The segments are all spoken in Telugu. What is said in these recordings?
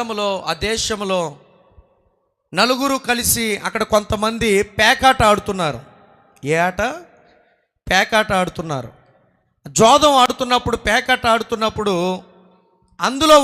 ప్రాంతంలో, ఆ దేశంలో నలుగురు కలిసి అక్కడ కొంతమంది పేకాట ఆడుతున్నారు. ఏ ఆట? పేకాట ఆడుతున్నారు. జోదం ఆడుతున్నప్పుడు, పేకాట ఆడుతున్నప్పుడు అందులో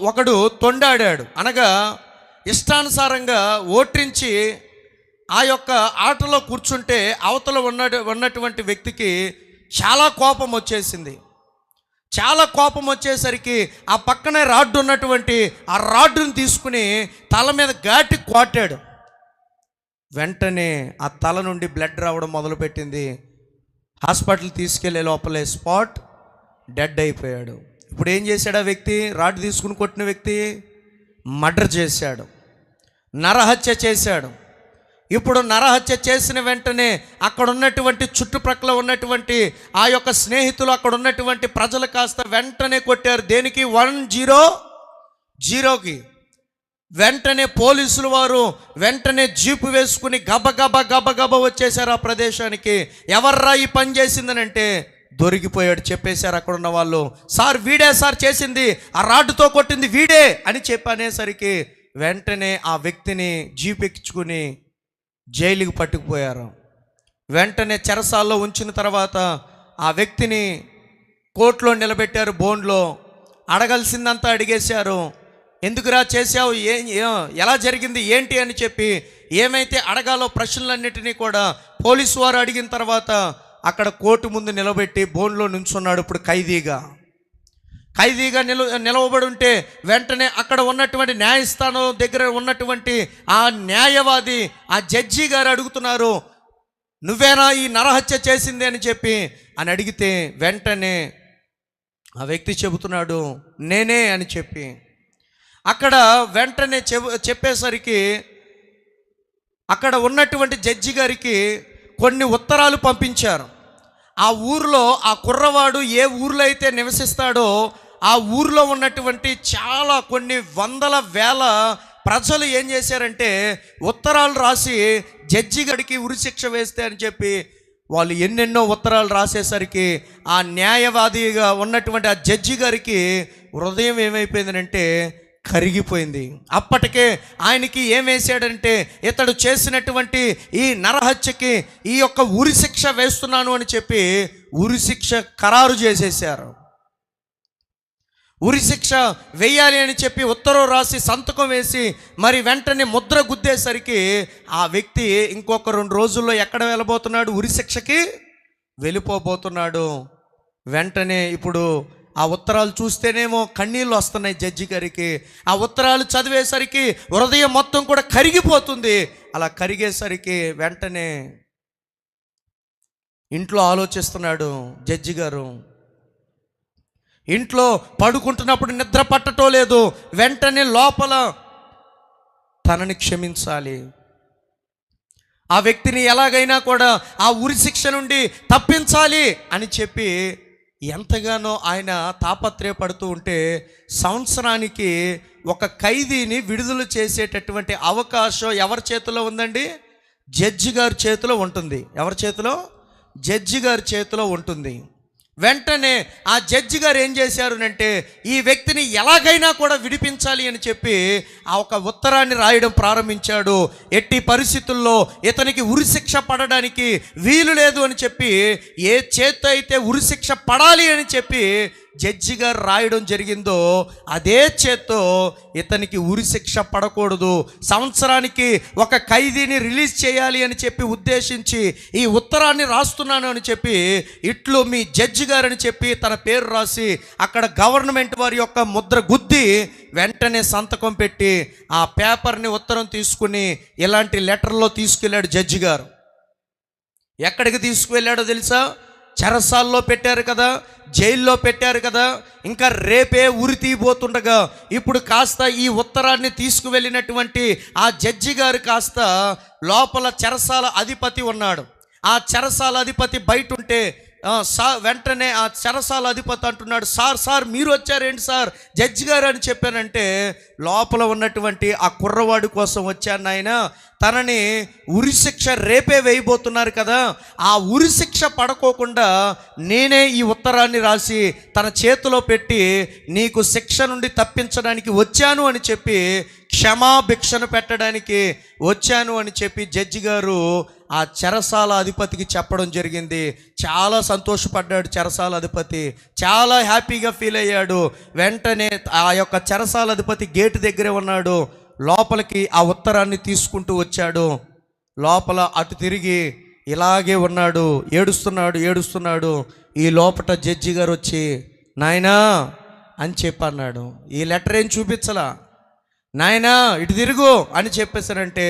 ఒకడు తొండాడాడు. అనగా ఇష్టానుసారంగా ఓట్రించి ఆ యొక్క ఆటలో కూర్చుంటే అవతల ఉన్నటువంటి వ్యక్తికి చాలా కోపం వచ్చేసింది. చాలా కోపం వచ్చేసరికి ఆ పక్కనే రాడ్డు ఉన్నటువంటి ఆ రాడ్డుని తీసుకుని తల మీద ఘాటి కొట్టాడు. వెంటనే ఆ తల నుండి బ్లడ్ రావడం మొదలుపెట్టింది. హాస్పిటల్ తీసుకెళ్లే లోపలే స్పాట్ డెడ్ అయిపోయాడు. ఇప్పుడు ఏం చేశాడు ఆ వ్యక్తి? రాడ్డు తీసుకుని కొట్టిన వ్యక్తి మర్డర్ చేశాడు, నరహత్య చేశాడు. ఇప్పుడు నరహత్య చేసిన వెంటనే అక్కడ ఉన్నటువంటి చుట్టుప్రక్కల ఉన్నటువంటి ఆ యొక్క స్నేహితులు, అక్కడ ఉన్నటువంటి ప్రజలు కాస్త వెంటనే కొట్టారు. దేనికి? 100కి. వెంటనే పోలీసులు వారు వెంటనే జీపు వేసుకుని గబగబ వచ్చేసారు ఆ ప్రదేశానికి. ఎవర్రా ఈ పని చేసిందనంటే దొరికిపోయాడు, చెప్పేశారు అక్కడ ఉన్న వాళ్ళు. సార్ వీడే సార్ చేసింది, ఆ రాడ్డుతో కొట్టింది వీడే అని చెప్పనేసరికి వెంటనే ఆ వ్యక్తిని జీప్ ఎక్కించుకుని జైలుకి పట్టుకుపోయారు. వెంటనే చెరసాల్లో ఉంచిన తర్వాత ఆ వ్యక్తిని కోర్టులో నిలబెట్టారు. బోన్లో అడగాల్సిందంతా అడిగేశారు. ఎందుకురా చేసావు, ఎలా జరిగింది ఏంటి అని చెప్పి ఏమైతే అడగాలో ప్రశ్నలన్నిటినీ కూడా పోలీసు వారు అడిగిన తర్వాత అక్కడ కోర్టు ముందు నిలబెట్టి బోన్లో నుంచున్నాడు. ఇప్పుడు ఖైదీగా నిలవబడి ఉంటే వెంటనే అక్కడ ఉన్నటువంటి న్యాయస్థానం దగ్గర ఉన్నటువంటి ఆ న్యాయవాది, ఆ జడ్జి గారు అడుగుతున్నారు, నువ్వేనా ఈ నరహత్య చేసింది అని చెప్పి అని అడిగితే వెంటనే ఆ వ్యక్తి చెబుతున్నాడు నేనే అని చెప్పి. అక్కడ వెంటనే చెప్పేసరికి అక్కడ ఉన్నటువంటి జడ్జి గారికి కొన్ని ఉత్తరాలు పంపించారు. ఆ ఊరిలో ఆ కుర్రవాడు ఏ ఊర్లో అయితే నివసిస్తాడో ఆ ఊరిలో ఉన్నటువంటి చాలా కొన్ని వందల వేల ప్రజలు ఏం చేశారంటే ఉత్తరాలు రాసి జడ్జి గారికి ఉరిశిక్ష వేస్తే అని చెప్పి వాళ్ళు ఎన్నెన్నో ఉత్తరాలు రాసేసరికి ఆ న్యాయవాదిగా ఉన్నటువంటి ఆ జడ్జి గారికి హృదయం ఏమైపోయిందంటే కరిగిపోయింది. అప్పటికే ఆయనకి ఏం వేసాడంటే ఇతడు చేసినటువంటి ఈ నరహత్యకి ఈ యొక్క ఉరిశిక్ష వేస్తున్నాను అని చెప్పి ఉరిశిక్ష ఖరారు చేసేసారు. ఉరిశిక్ష వేయాలి అని చెప్పి ఉత్తరం రాసి సంతకం వేసి మరి వెంటనే ముద్ర గుద్దేసరికి ఆ వ్యక్తి ఇంకొక 2 రోజుల్లో ఎక్కడ వెళ్ళబోతున్నాడు? ఉరిశిక్షకి వెళ్ళిపోబోతున్నాడు. వెంటనే ఇప్పుడు ఆ ఉత్తరాలు చూస్తేనేమో కన్నీళ్ళు వస్తున్నాయి జడ్జి గారికి. ఆ ఉత్తరాలు చదివేసరికి హృదయం మొత్తం కూడా కరిగిపోతుంది. అలా కరిగేసరికి వెంటనే ఇంట్లో ఆలోచిస్తున్నాడు జడ్జి గారు. ఇంట్లో పడుకుంటున్నప్పుడు నిద్ర పట్టటం లేదు. వెంటనే లోపల తనని క్షమించాలి, ఆ వ్యక్తిని ఎలాగైనా కూడా ఆ ఉరిశిక్ష నుండి తప్పించాలి అని చెప్పి ఎంతగానో ఆయన తాపత్రయపడుతూ ఉంటే సంవత్సరానికి ఒక ఖైదీని విడుదల చేసేటటువంటి అవకాశం ఎవరి చేతిలో ఉందండి? జడ్జి గారి చేతిలో ఉంటుంది. ఎవరి చేతిలో? జడ్జి గారి చేతిలో ఉంటుంది. వెంటనే ఆ జడ్జి గారు ఏం చేశారునంటే ఈ వ్యక్తిని ఎలాగైనా కూడా విడిపించాలి అని చెప్పి ఆ ఒక ఉత్తరాన్ని రాయడం ప్రారంభించాడు. ఎట్టి పరిస్థితుల్లో ఇతనికి ఉరిశిక్ష పడడానికి వీలు లేదు అని చెప్పి, ఏ చేత్తో అయితే ఉరిశిక్ష పడాలి అని చెప్పి జడ్జి గారు రాయడం జరిగిందో అదే చేత్తో ఇతనికి ఉరిశిక్ష పడకూడదు, సంవత్సరానికి ఒక ఖైదీని రిలీజ్ చేయాలి అని చెప్పి ఉద్దేశించి ఈ ఉత్తరాన్ని రాస్తున్నాను అని చెప్పి ఇట్లు మీ జడ్జి గారు అని చెప్పి తన పేరు రాసి అక్కడ గవర్నమెంట్ వారి యొక్క ముద్ర గుద్ది వెంటనే సంతకం పెట్టి ఆ పేపర్ని ఉత్తరం తీసుకుని ఇలాంటి లెటర్లో తీసుకెళ్ళాడు జడ్జి గారు. ఎక్కడికి తీసుకువెళ్ళాడో తెలుసా? చెరసాల్లో పెట్టారు కదా, జైల్లో పెట్టారు కదా, ఇంకా రేపే ఉరి తీయబోతుండగా ఇప్పుడు కాస్త ఈ ఉత్తరాన్ని తీసుకువెళ్ళినటువంటి ఆ జడ్జి గారు కాస్త లోపల చెరసాల అధిపతి ఉన్నాడు. ఆ చెరసాల అధిపతి బయట ఉంటే వెంటనే ఆ చెరసాల అధిపతి అంటున్నాడు, సార్ మీరు వచ్చారేంటి సార్, జడ్జి గారు అని చెప్పానంటే, లోపల ఉన్నటువంటి ఆ కుర్రవాడి కోసం వచ్చాను నాయన, తనని ఉరిశిక్ష రేపే వేయబోతున్నారు కదా, ఆ ఉరిశిక్ష పడుకోకుండా నేనే ఈ ఉత్తరాన్ని రాసి తన చేతిలో పెట్టి నీకు శిక్ష నుండి తప్పించడానికి వచ్చాను అని చెప్పి, క్షమాభిక్షను పెట్టడానికి వచ్చాను అని చెప్పి జడ్జి గారు ఆ చెరసాల అధిపతికి చెప్పడం జరిగింది. చాలా సంతోషపడ్డాడు చెరసాల అధిపతి, చాలా హ్యాపీగా ఫీల్ అయ్యాడు. వెంటనే ఆ యొక్క చెరసాల అధిపతి గేటు దగ్గరే ఉన్నాడు, లోపలికి ఆ ఉత్తరాన్ని తీసుకుంటూ వచ్చాడు. లోపల అటు తిరిగి ఇలాగే ఉన్నాడు, ఏడుస్తున్నాడు. ఈ లోపట జడ్జి గారు వచ్చి, నాయనా అని చెప్పన్నాడు. ఈ లెటర్ ఏం చూపించలా, నాయనా ఇటు తిరుగు అని చెప్పేశారంటే,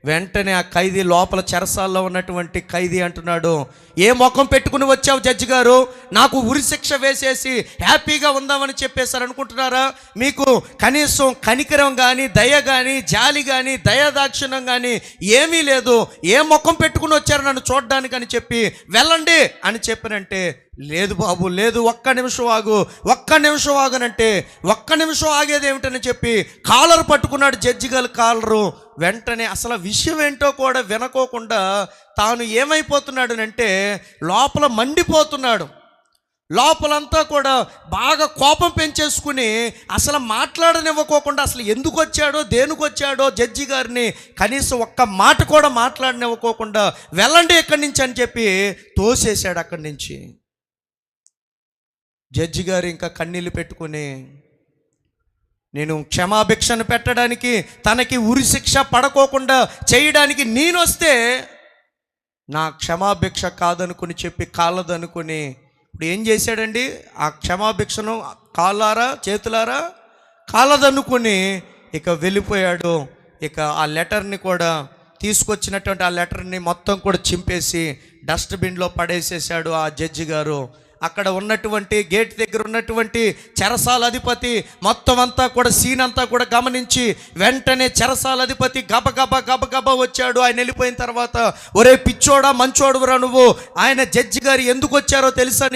వెంటనే ఆ ఖైదీ, లోపల చెరసాల్లో ఉన్నటువంటి ఖైదీ అంటున్నాడు, ఏ ముఖం పెట్టుకుని వచ్చావు జడ్జి గారు, నాకు ఉరిశిక్ష వేసేసి హ్యాపీగా ఉందామని చెప్పేశారు అనుకుంటున్నారా? మీకు కనీసం కనికరం కానీ, దయ కానీ, జాలి కానీ, దయాదాక్షిణ్యం కానీ ఏమీ లేదు, ఏ ముఖం పెట్టుకుని వచ్చారు నన్ను చూడడానికి అని చెప్పి వెళ్ళండి అని చెప్పినంటే, లేదు బాబు లేదు, ఒక్క నిమిషం ఆగునంటే, ఒక్క నిమిషం ఆగేది ఏమిటని చెప్పి కాలర్ పట్టుకున్నాడు జడ్జి గారు కాలరు. వెంటనే అసలు విషయం ఏంటో కూడా వినకోకుండా తాను ఏమైపోతున్నాడనంటే, లోపల మండిపోతున్నాడు. లోపలంతా కూడా బాగా కోపం పెంచేసుకుని అసలు మాట్లాడనివ్వకోకుండా, అసలు ఎందుకు వచ్చాడో దేనికి వచ్చాడో జడ్జి గారిని కనీసం ఒక్క మాట కూడా మాట్లాడనివ్వకోకుండా వెళ్ళండి ఇక్కడి నుంచి అని చెప్పి తోసేశాడు అక్కడి నుంచి. జడ్జి గారు ఇంకా కన్నీళ్ళు పెట్టుకుని, నేను క్షమాభిక్షను పెట్టడానికి, తనకి ఉరిశిక్ష పడుకోకుండా చేయడానికి నేను వస్తే నా క్షమాభిక్ష కాదనుకుని చెప్పి కాలదనుకుని ఇప్పుడు ఏం చేశాడండి, ఆ క్షమాభిక్షను చేతులారా కాలదనుకుని ఇక వెళ్ళిపోయాడు. ఇక ఆ లెటర్ని కూడా తీసుకొచ్చినటువంటి ఆ లెటర్ని మొత్తం కూడా చింపేసి డస్ట్బిన్లో పడేసేసాడు ఆ జడ్జి గారు. అక్కడ ఉన్నటువంటి గేట్ దగ్గర ఉన్నటువంటి చెరసాల అధిపతి మొత్తం అంతా కూడా సీన్ అంతా కూడా గమనించి, వెంటనే చెరసాల అధిపతి గబగబా వచ్చాడు. ఆయన వెళ్ళిపోయిన తర్వాత, ఒరే పిచ్చోడా మంచోడురా నువ్వు, ఆయన జడ్జి గారు ఎందుకు వచ్చారో తెలుసా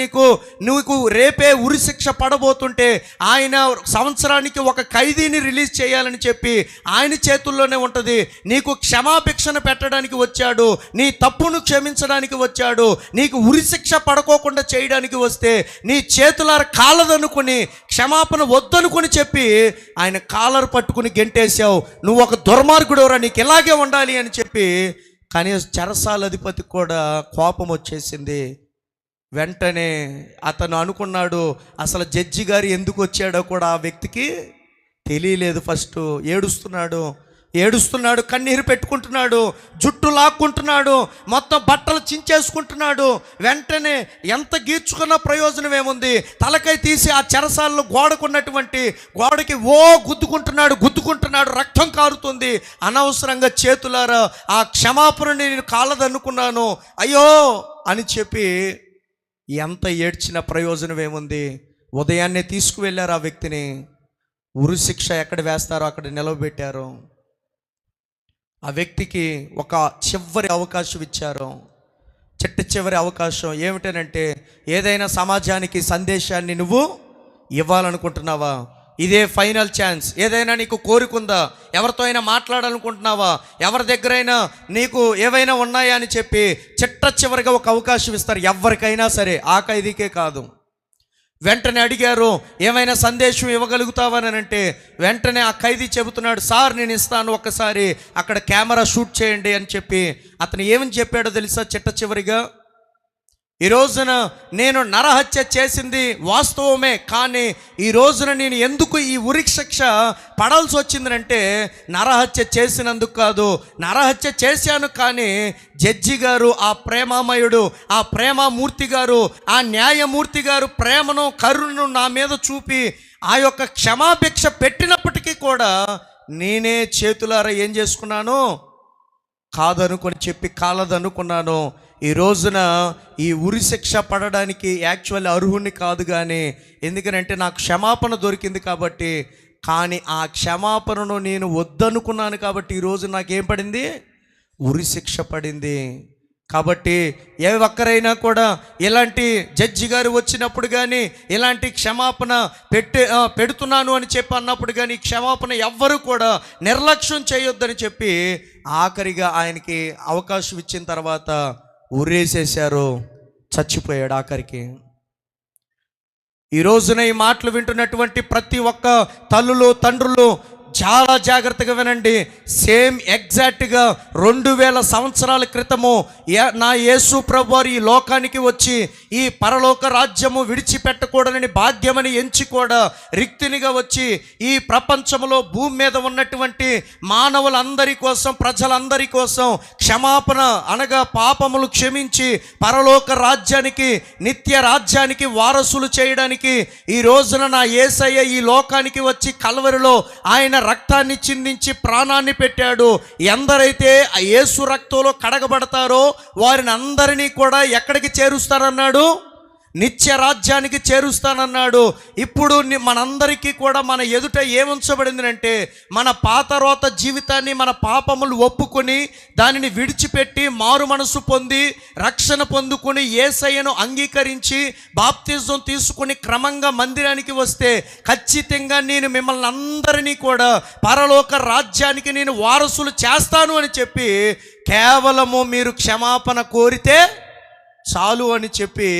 నీకు రేపే ఉరిశిక్ష పడబోతుంటే ఆయన సంవత్సరానికి ఒక ఖైదీని రిలీజ్ చేయాలని చెప్పి ఆయన చేతుల్లోనే ఉంటుంది, నీకు క్షమాభిక్షను పెట్టడానికి వచ్చాడు, నీ తప్పును క్షమించడానికి వచ్చాడు, నీకు ఉరిశిక్ష పడుకోకుండా చేయడానికి వస్తే నీ చేతులార కాలదనుకుని క్షమాపణ వద్దనుకుని చెప్పి ఆయన కాలర్ పట్టుకుని గెంటేశావు, నువ్వు ఒక దుర్మార్గుడవరా, నీకు ఇలాగే ఉండాలి అని చెప్పి. కానీ చెరసాల అధిపతి కూడా కోపం వచ్చేసింది. వెంటనే అతను అనుకున్నాడు, అసలు జడ్జి గారు ఎందుకు వచ్చాడో కూడా ఆ వ్యక్తికి తెలియలేదు. ఫస్ట్ ఏడుస్తున్నాడు, కన్నీరు పెట్టుకుంటున్నాడు, జుట్టు లాక్కుంటున్నాడు, మొత్తం బట్టలు చించేసుకుంటున్నాడు. వెంటనే ఎంత గీర్చుకున్న ప్రయోజనం ఏముంది, తలకై తీసి ఆ చెరసాలలో గోడకి గుద్దుకుంటున్నాడు, రక్తం కారుతుంది. అనవసరంగా చేతులారా ఆ క్షమాపణని నేను కాలదనుకున్నాను, అయ్యో అని చెప్పి ఎంత ఏడ్చిన ప్రయోజనం ఏముంది. ఉదయాన్నే తీసుకువెళ్ళారు ఆ వ్యక్తిని, ఉరిశిక్ష ఎక్కడ వేస్తారో అక్కడ నిలవబెట్టారు. ఆ వ్యక్తికి ఒక చివరి అవకాశం ఇచ్చారు, చివరి అవకాశం ఏమిటనంటే, ఏదైనా సమాజానికి సందేశాన్ని నువ్వు ఇవ్వాలనుకుంటున్నావా, ఇదే ఫైనల్ ఛాన్స్. ఏదైనా నీకు కోరికుందా, ఎవరితో అయినా మాట్లాడాలనుకుంటున్నావా, ఎవరి దగ్గరైనా నీకు ఏవైనా ఉన్నాయా అని చెప్పి చివరిగా ఒక అవకాశం ఇస్తారు ఎవరికైనా సరే, ఆ ఖైదీకే కాదు. వెంటనే అడిగారు, ఏమైనా సందేశం ఇవ్వగలుగుతావని అంటే, వెంటనే ఆ ఖైదీ చెబుతున్నాడు, సార్ నేను ఇస్తాను, ఒక్కసారి అక్కడ కెమెరా షూట్ చేయండి అని చెప్పి. అతను ఏమని చెప్పాడో తెలుసా, చివరిగా, ఈ రోజున నేను నరహత్య చేసింది వాస్తవమే, కానీ ఈ రోజున నేను ఎందుకు ఈ ఉరిశిక్ష పడాల్సి వచ్చిందంటే, నరహత్య చేసినందుకు కాదు, నరహత్య చేశాను కానీ జడ్జి గారు, ఆ ప్రేమామయుడు, ఆ ప్రేమమూర్తి గారు, ఆ న్యాయమూర్తి గారు ప్రేమను కరుణను నా మీద చూపి ఆ యొక్క క్షమాభిక్ష పెట్టినప్పటికీ కూడా నేనే చేతులారా ఏం చేసుకున్నాను, కాదనుకొని చెప్పి కాలదనుకున్నాను. ఈ రోజున ఈ ఉరిశిక్ష పడడానికి యాక్చువల్లీ అర్హుణ్ణి కాదు, కానీ ఎందుకనంటే నాకు క్షమాపణ దొరికింది కాబట్టి. కానీ ఆ క్షమాపణను నేను వద్దనుకున్నాను కాబట్టి ఈరోజు నాకేం పడింది, ఉరిశిక్ష పడింది. కాబట్టి ఏ ఒక్కరైనా కూడా ఇలాంటి జడ్జి గారు వచ్చినప్పుడు కానీ ఇలాంటి క్షమాపణ పెడుతున్నాను అని చెప్పి అన్నప్పుడు కానీ క్షమాపణ ఎవ్వరూ కూడా నిర్లక్ష్యం చేయొద్దని చెప్పి ఆఖరిగా ఆయనకి అవకాశం ఇచ్చిన తర్వాత ఉరేసేశారు, చచ్చిపోయాడు ఆఖరికి. ఈ రోజున ఈ మాటలు వింటున్నటువంటి ప్రతి ఒక్క తల్లులు తండ్రులు చాలా జాగ్రత్తగా వినండి. సేమ్ ఎగ్జాక్ట్గా 2000 సంవత్సరాల క్రితము నా యేసు ప్రభు వారు ఈ లోకానికి వచ్చి ఈ పరలోక రాజ్యము విడిచిపెట్టకూడదని భాగ్యమని ఎంచి కూడా రిక్తినిగా వచ్చి ఈ ప్రపంచంలో భూమి మీద ఉన్నటువంటి మానవులందరి కోసం, ప్రజలందరి కోసం క్షమాపణ అనగా పాపములు క్షమించి పరలోక రాజ్యానికి, నిత్య రాజ్యానికి వారసులు చేయడానికి ఈ రోజున నా యేసయ్య ఈ లోకానికి వచ్చి కల్వరిలో ఆయన రక్తాన్ని చిందించి ప్రాణాన్ని పెట్టాడు. ఎందరైతే యేసు రక్తంలో కడగబడతారో వారిని అందరినీ కూడా ఎక్కడికి చేరుస్తారన్నాడు? నిత్య రాజ్యానికి చేరుస్తానన్నాడు. ఇప్పుడు మనందరికీ కూడా మన ఎదుట ఏముంచబడింది? మన పాత రోత జీవితాన్ని, మన పాపములు ఒప్పుకొని దానిని విడిచిపెట్టి మారు మనసు పొంది రక్షణ పొందుకొని యేసయ్యను అంగీకరించి బాప్తిజం తీసుకుని క్రమంగా మందిరానికి వస్తే ఖచ్చితంగా నేను మిమ్మల్ని అందరినీ కూడా పరలోక రాజ్యానికి నేను వారసులు చేస్తాను అని చెప్పి కేవలము మీరు క్షమాపణ కోరితే చాలు అని చెప్పి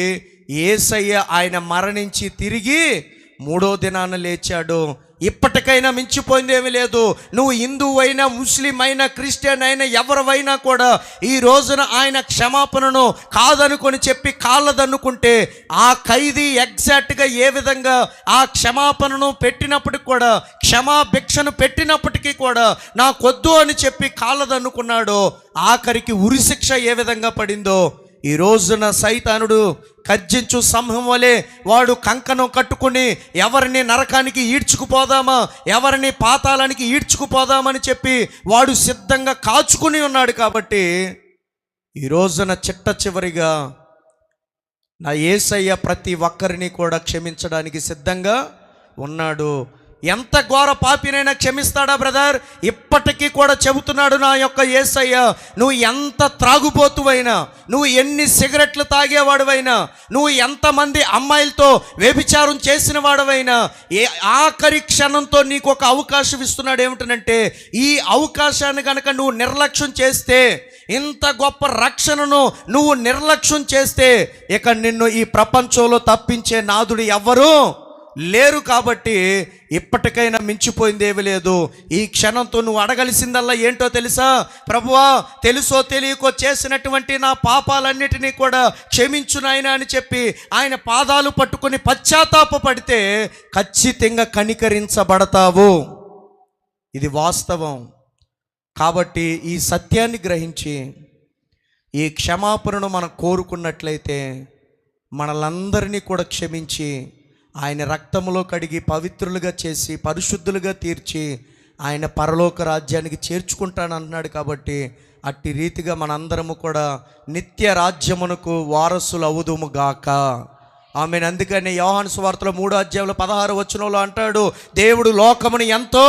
యేసయ్య ఆయన మరణించి తిరిగి 3వ దినాన లేచాడు. ఇప్పటికైనా మించిపోయిందేమీ లేదు. నువ్వు హిందువు అయినా, ముస్లిం అయినా, క్రిస్టియన్ అయినా, ఎవరివైనా కూడా ఈ రోజున ఆయన క్షమాపణను కాదనుకొని చెప్పి కాళ్ళదన్నుకుంటే ఆ ఖైదీ ఎగ్జాక్ట్గా ఏ విధంగా ఆ క్షమాపణను పెట్టినప్పటికి కూడా, క్షమాభిక్షను పెట్టినప్పటికీ కూడా నాకొద్దు అని చెప్పి కాళ్ళదన్నుకున్నాడో ఆఖరికి ఉరిశిక్ష ఏ విధంగా పడిందో ఈ రోజున సైతానుడు గర్జించు సింహం వలె వాడు కంకణం కట్టుకుని ఎవరిని నరకానికి ఈడ్చుకుపోదామా, ఎవరిని పాతాళానికి ఈడ్చుకుపోదామని చెప్పి వాడు సిద్ధంగా కాచుకుని ఉన్నాడు. కాబట్టి ఈ రోజున చిట్ట చివరిగా నా యేసయ్య ప్రతి ఒక్కరిని కూడా క్షమించడానికి సిద్ధంగా ఉన్నాడు. ఎంత ఘోర పాపినైనా క్షమిస్తాడా బ్రదర్? ఇప్పటికీ కూడా చెబుతున్నాడు నా యొక్క యేసయ్య, నువ్వు ఎంత త్రాగుబోతువైనా, నువ్వు ఎన్ని సిగరెట్లు తాగేవాడువైనా, నువ్వు ఎంతమంది అమ్మాయిలతో వ్యభిచారం చేసిన వాడవైనా, ఆఖరి క్షణంతో నీకు ఒక అవకాశం ఇస్తున్నాడు. ఏమిటంటే ఈ అవకాశాన్ని కనుక నువ్వు నిర్లక్ష్యం చేస్తే, ఇంత గొప్ప రక్షణను నువ్వు నిర్లక్ష్యం చేస్తే ఇక నిన్ను ఈ ప్రపంచంలో తప్పించే నాదుడు ఎవ్వరూ లేరు. కాబట్టి ఇప్పటికైనా మించిపోయింది ఏమీ లేదు. ఈ క్షణంతో నువ్వు అడగలిసిందల్లా ఏంటో తెలుసా? ప్రభువా, తెలుసో తెలియకో చేసినటువంటి నా పాపాలన్నిటినీ కూడా క్షమించు నాయనా అని చెప్పి ఆయన పాదాలు పట్టుకొని పశ్చాత్తాపపడితే ఖచ్చితంగా కనికరించబడతావు. ఇది వాస్తవం. కాబట్టి ఈ సత్యాన్ని గ్రహించి ఈ క్షమాపణను మనం కోరుకున్నట్లయితే మనలందరినీ కూడా క్షమించి ఆయన రక్తములో కడిగి పవిత్రులుగా చేసి పరిశుద్ధులుగా తీర్చి ఆయన పరలోక రాజ్యానికి చేర్చుకుంటానన్నాడు. కాబట్టి అట్టి రీతిగా మనందరము కూడా నిత్య రాజ్యమునకు వారసులు అవుదుము గాక. ఆమెను. అందుకని యోహాను సువార్తలో 3:16 అంటాడు, దేవుడు లోకమును ఎంతో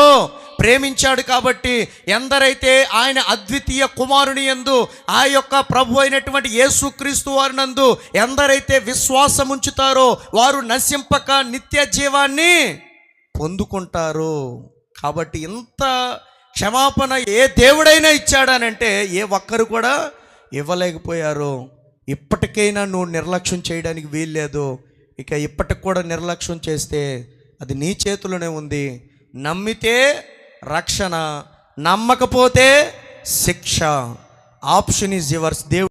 ప్రేమించాడు కాబట్టి ఎందరైతే ఆయన అద్వితీయ కుమారుని యందు ఆ యొక్క ప్రభు అయినటువంటి యేసుక్రీస్తు వారినందు ఎందరైతే విశ్వాసం ఉంచుతారో వారు నశింపక నిత్య జీవాన్ని పొందుకుంటారు. కాబట్టి ఇంత క్షమాపణ ఏ దేవుడైనా ఇచ్చాడనంటే ఏ ఒక్కరు కూడా ఇవ్వలేకపోయారు. ఇప్పటికైనా నువ్వు నిర్లక్ష్యం చేయడానికి వీల్లేదు. ఇక ఇప్పటికి కూడా నిర్లక్ష్యం చేస్తే అది నీ చేతిలోనే ఉంది. నమ్మితే రక్షణ, నమ్మకపోతే శిక్ష. Option is yours. దేవుడు